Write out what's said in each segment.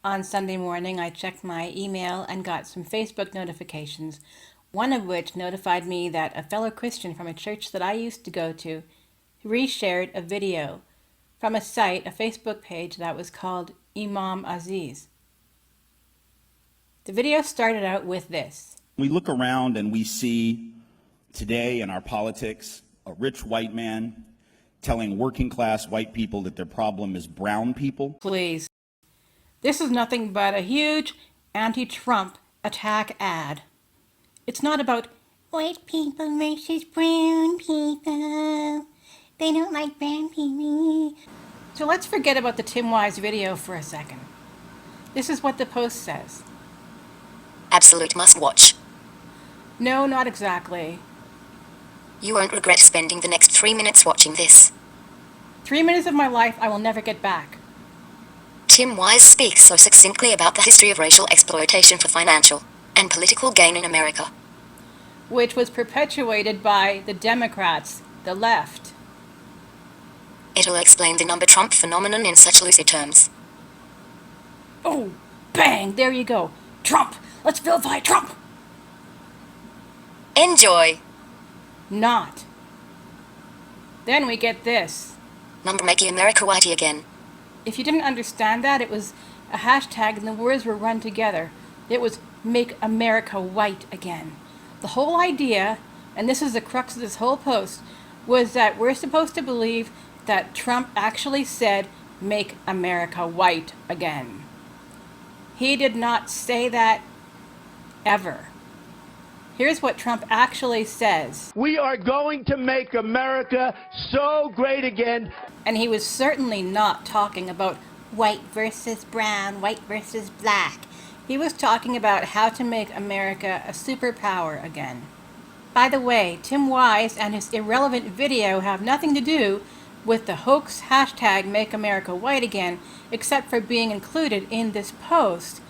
On Sunday morning, I checked my email and got some Facebook notifications, one of which notified me that a fellow Christian from a church that I used to go to reshared a video from a site, a Facebook page that was called Imam Azeez. The video started out with this. We look around and we see today in our politics a rich white man telling working class white people that their problem is brown people. Please. This is nothing but a huge anti-Trump attack ad. It's not about white people versus brown people. They don't like brown people. So let's forget about the Tim Wise video for a second. This is what the post says. Absolute must watch. No, not exactly. You won't regret spending the next 3 minutes watching this. 3 minutes of my life I will never get back. Tim Wise speaks so succinctly about the history of racial exploitation for financial and political gain in America, Which was perpetuated by the Democrats, the left. It'll explain the number Trump phenomenon in such lucid terms. Oh, bang, there you go. Trump, let's vilify Trump. Enjoy. Not. Then we get this. Number making America whitey again. If you didn't understand that, it was a hashtag and the words were run together. It was make America white again. The whole idea, and this is the crux of this whole post, was that we're supposed to believe that Trump actually said make America white again. He did not say that ever. Here's what Trump actually says. We are going to make America so great again. And he was certainly not talking about white versus brown, white versus black. He was talking about how to make America a superpower again. By the way, Tim Wise and his irrelevant video have nothing to do with the hoax hashtag Make America White Again, except for being included in this post.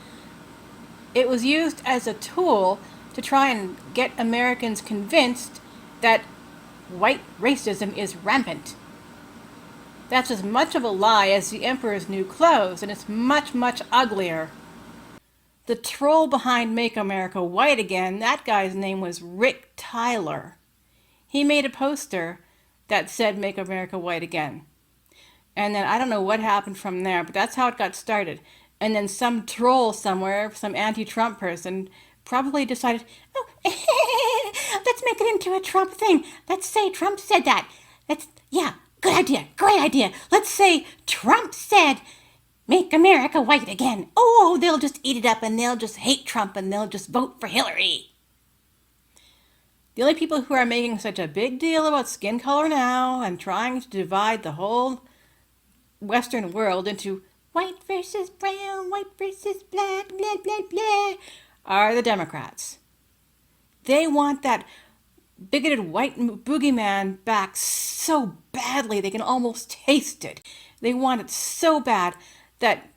It was used as a tool to try and get Americans convinced that white racism is rampant. That's as much of a lie as the emperor's new clothes, and it's much, much uglier. The troll behind Make America White Again, that guy's name was Rick Tyler. He made a poster that said Make America White Again. And then I don't know what happened from there, but that's how it got started. And then some troll somewhere, some anti-Trump person, probably decided, oh, let's make it into a Trump thing. Let's say Trump said that. Yeah, good idea, great idea. Let's say Trump said, make America white again. Oh, they'll just eat it up and they'll just hate Trump and they'll just vote for Hillary. The only people who are making such a big deal about skin color now and trying to divide the whole Western world into white versus brown, white versus black, blah, blah, blah, are the Democrats. They want that bigoted white boogeyman back so badly they can almost taste it. They want it so bad that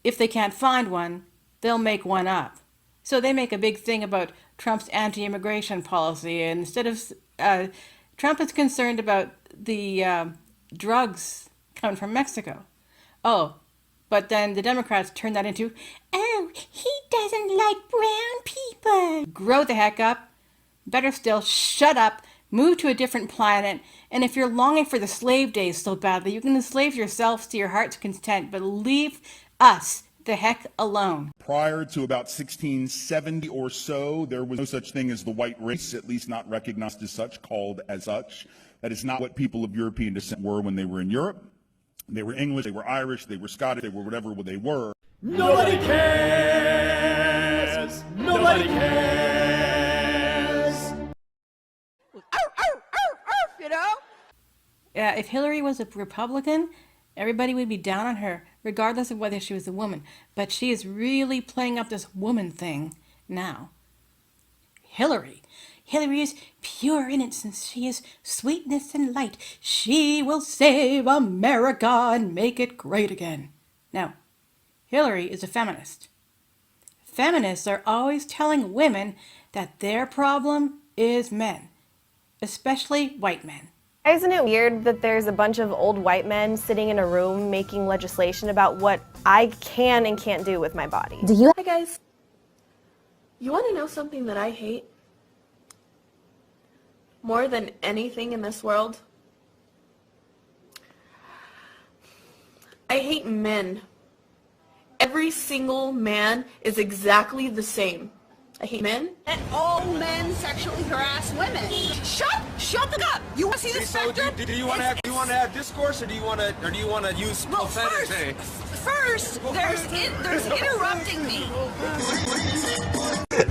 if they can't find one, they'll make one up. So they make a big thing about Trump's anti-immigration policy. And instead of Trump is concerned about the drugs coming from Mexico. Oh, but then the Democrats turn that into, oh, he doesn't like brown people. Grow the heck up. Better still, shut up, move to a different planet, and if you're longing for the slave days so badly, you can enslave yourselves to your heart's content, but leave us the heck alone. Prior to about 1670 or so, there was no such thing as the white race, at least not recognized as such, called as such. That is not what people of European descent were when they were in Europe. They were English, they were Irish, they were Scottish, they were whatever they were. Nobody cares. Nobody cares. You know? If Hillary was a Republican, everybody would be down on her, regardless of whether she was a woman. But she is really playing up this woman thing now. Hillary is pure innocence. She is sweetness and light. She will save America and make it great again. Now, Hillary is a feminist. Feminists are always telling women that their problem is men, especially white men. Isn't it weird that there's a bunch of old white men sitting in a room making legislation about what I can and can't do with my body? Hey guys, you want to know something that I hate more than anything in this world? I hate men. Every single man is exactly the same. I hate men. And all men sexually harass women. Shut the up. You want to see the spectrum? Do you want to have discourse, or do you want to use profanity? First, there's interrupting me.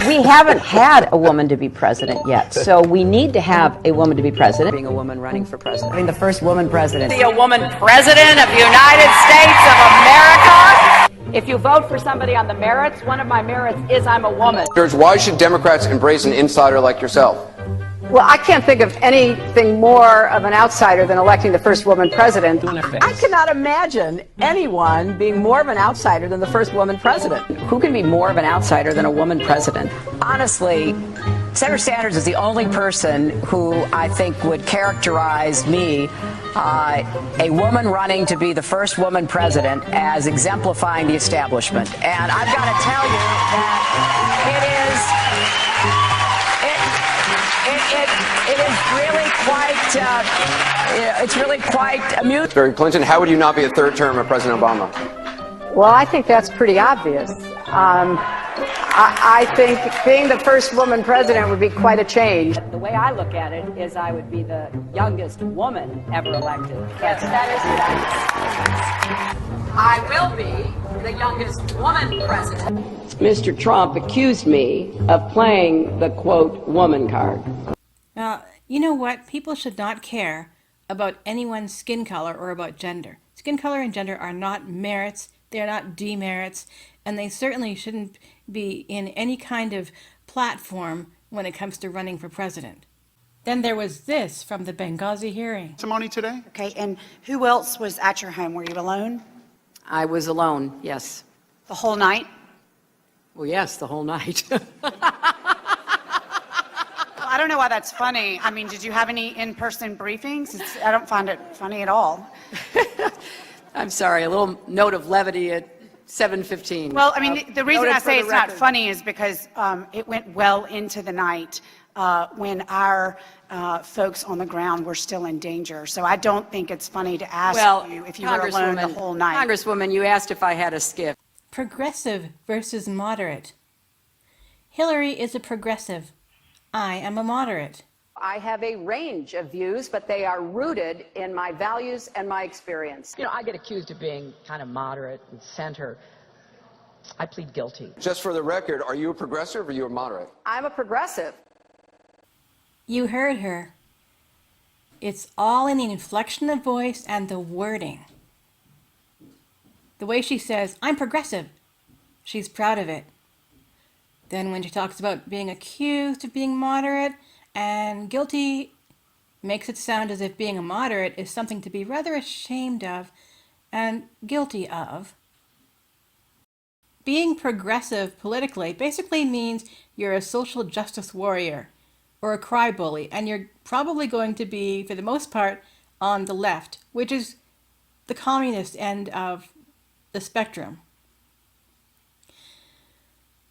We haven't had a woman to be president yet, so we need to have a woman to be president. Being a woman running for president. Being the first woman president. Be a woman president of the United States of America. If you vote for somebody on the merits, one of my merits is I'm a woman. George, why should Democrats embrace an insider like yourself? Well, I can't think of anything more of an outsider than electing the first woman president. I cannot imagine anyone being more of an outsider than the first woman president. Who can be more of an outsider than a woman president? Honestly, Senator Sanders is the only person who I think would characterize me, a woman running to be the first woman president, as exemplifying the establishment. And I've got to tell you that it's really quite amusing. Hillary Clinton, how would you not be a third term of President Obama? Well, I think that's pretty obvious. I think being the first woman president would be quite a change. The way I look at it is I would be the youngest woman ever elected. Yes, that is right. I will be the youngest woman president. Mr. Trump accused me of playing the, quote, woman card. Now, you know what? People should not care about anyone's skin color or about gender. Skin color and gender are not merits, they are not demerits, and they certainly shouldn't be in any kind of platform when it comes to running for president. Then there was this from the Benghazi hearing. Testimony today? Okay, and who else was at your home? Were you alone? I was alone, yes. The whole night? Well, yes, the whole night. I don't know why that's funny. I mean, did you have any in-person briefings? I don't find it funny at all. I'm sorry, a little note of levity at 7:15. Well, I mean, the reason I say it's not funny is because it went well into the night when our folks on the ground were still in danger. So I don't think it's funny to ask you if you were alone the whole night. Congresswoman, you asked if I had a skiff. Progressive versus moderate. Hillary is a progressive. I am a moderate. I have a range of views, but they are rooted in my values and my experience. You know, I get accused of being kind of moderate and center. I plead guilty. Just for the record, are you a progressive or are you a moderate? I'm a progressive. You heard her. It's all in the inflection of voice and the wording. The way she says, I'm progressive. She's proud of it. Then when she talks about being accused of being moderate and guilty, makes it sound as if being a moderate is something to be rather ashamed of and guilty of. Being progressive politically basically means you're a social justice warrior or a crybaby, and you're probably going to be, for the most part, on the left, which is the communist end of the spectrum.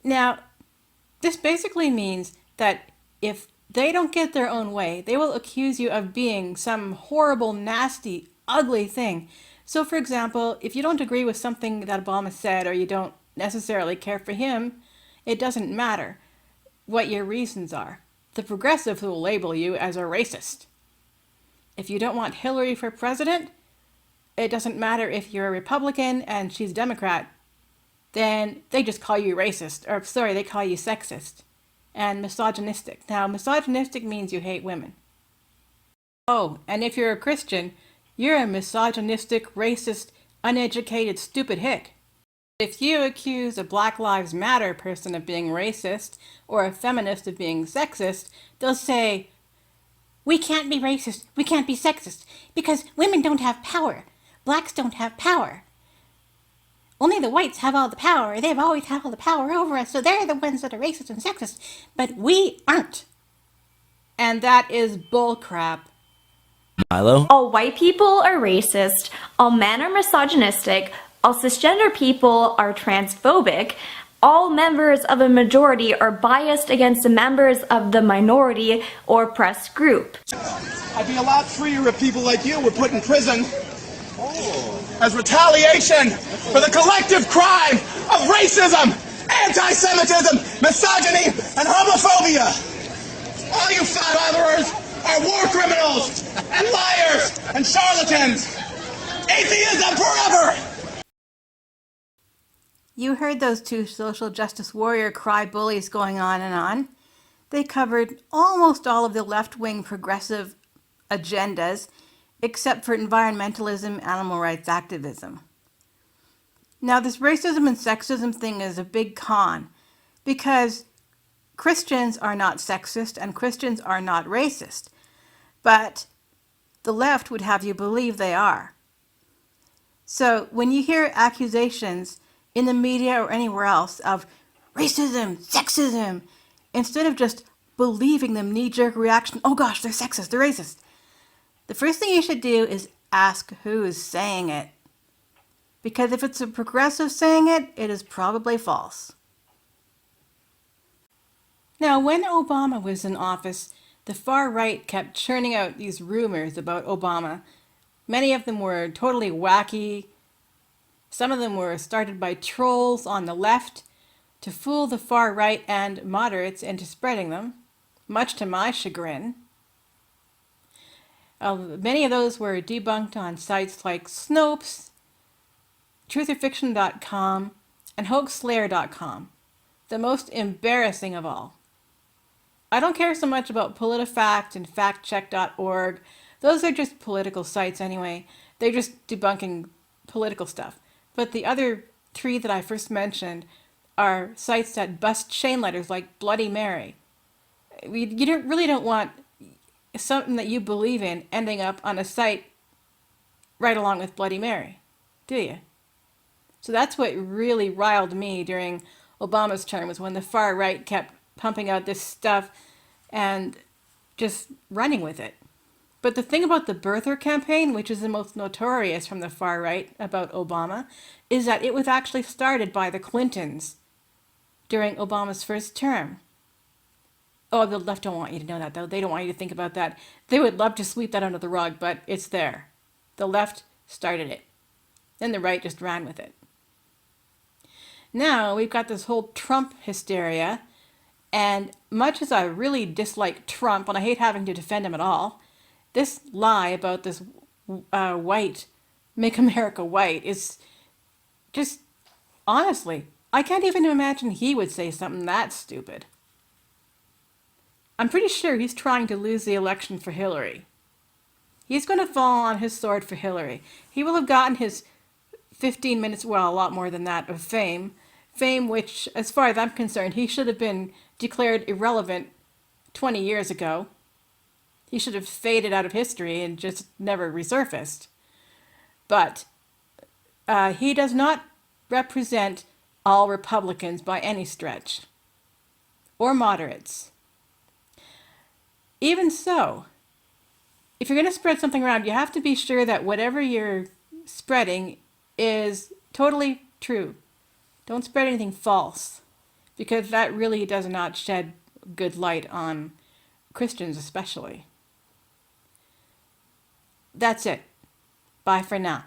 Now, this basically means that if they don't get their own way, they will accuse you of being some horrible, nasty, ugly thing. So, for example, if you don't agree with something that Obama said or you don't necessarily care for him, it doesn't matter what your reasons are. The progressives will label you as a racist. If you don't want Hillary for president, it doesn't matter if you're a Republican and she's a Democrat. Then they just call you racist, or sorry, they call you sexist and misogynistic. Now, misogynistic means you hate women. Oh, and if you're a Christian, you're a misogynistic, racist, uneducated, stupid hick. If you accuse a Black Lives Matter person of being racist or a feminist of being sexist, they'll say, we can't be racist, we can't be sexist, because women don't have power. Blacks don't have power. Only the whites have all the power. They've always had all the power over us, so they're the ones that are racist and sexist. But we aren't. And that is bullcrap. Milo? All white people are racist, all men are misogynistic, all cisgender people are transphobic, all members of a majority are biased against the members of the minority or oppressed group. I'd be a lot freer if people like you were put in prison as retaliation for the collective crime of racism, anti-Semitism, misogyny, and homophobia. All you fat-otherers are war criminals and liars and charlatans. Atheism forever! You heard those two social justice warrior cry bullies going on and on. They covered almost all of the left-wing progressive agendas, except for environmentalism, animal rights activism. Now, this racism and sexism thing is a big con, because Christians are not sexist and Christians are not racist, but the left would have you believe they are. So when you hear accusations in the media or anywhere else of racism, sexism, instead of just believing them knee-jerk reaction, oh gosh, they're sexist, they're racist, the first thing you should do is ask who is saying it. Because if it's a progressive saying it, it is probably false. Now, when Obama was in office, the far right kept churning out these rumors about Obama. Many of them were totally wacky. Some of them were started by trolls on the left to fool the far right and moderates into spreading them, much to my chagrin. Many of those were debunked on sites like Snopes, trutherfiction.com, and hoaxslayer.com, the most embarrassing of all. I don't care so much about PolitiFact and factcheck.org. Those are just political sites anyway. They're just debunking political stuff. But the other three that I first mentioned are sites that bust chain letters like Bloody Mary. You really don't want something that you believe in ending up on a site right along with Bloody Mary, do you? So that's what really riled me during Obama's term, was when the far right kept pumping out this stuff and just running with it. But the thing about the birther campaign, which is the most notorious from the far right about Obama, is that it was actually started by the Clintons during Obama's first term. Oh, the left don't want you to know that, though. They don't want you to think about that. They would love to sweep that under the rug, but it's there. The left started it. Then the right just ran with it. Now we've got this whole Trump hysteria, and much as I really dislike Trump, and I hate having to defend him at all, this lie about this white, make America white, is just, honestly, I can't even imagine he would say something that stupid. I'm pretty sure he's trying to lose the election for Hillary. He's going to fall on his sword for Hillary. He will have gotten his 15 minutes, well, a lot more than that, of fame. Fame which, as far as I'm concerned, he should have been declared irrelevant 20 years ago. He should have faded out of history and just never resurfaced. But he does not represent all Republicans by any stretch, or moderates. Even so, if you're going to spread something around, you have to be sure that whatever you're spreading is totally true. Don't spread anything false, because that really does not shed good light on Christians especially. That's it. Bye for now.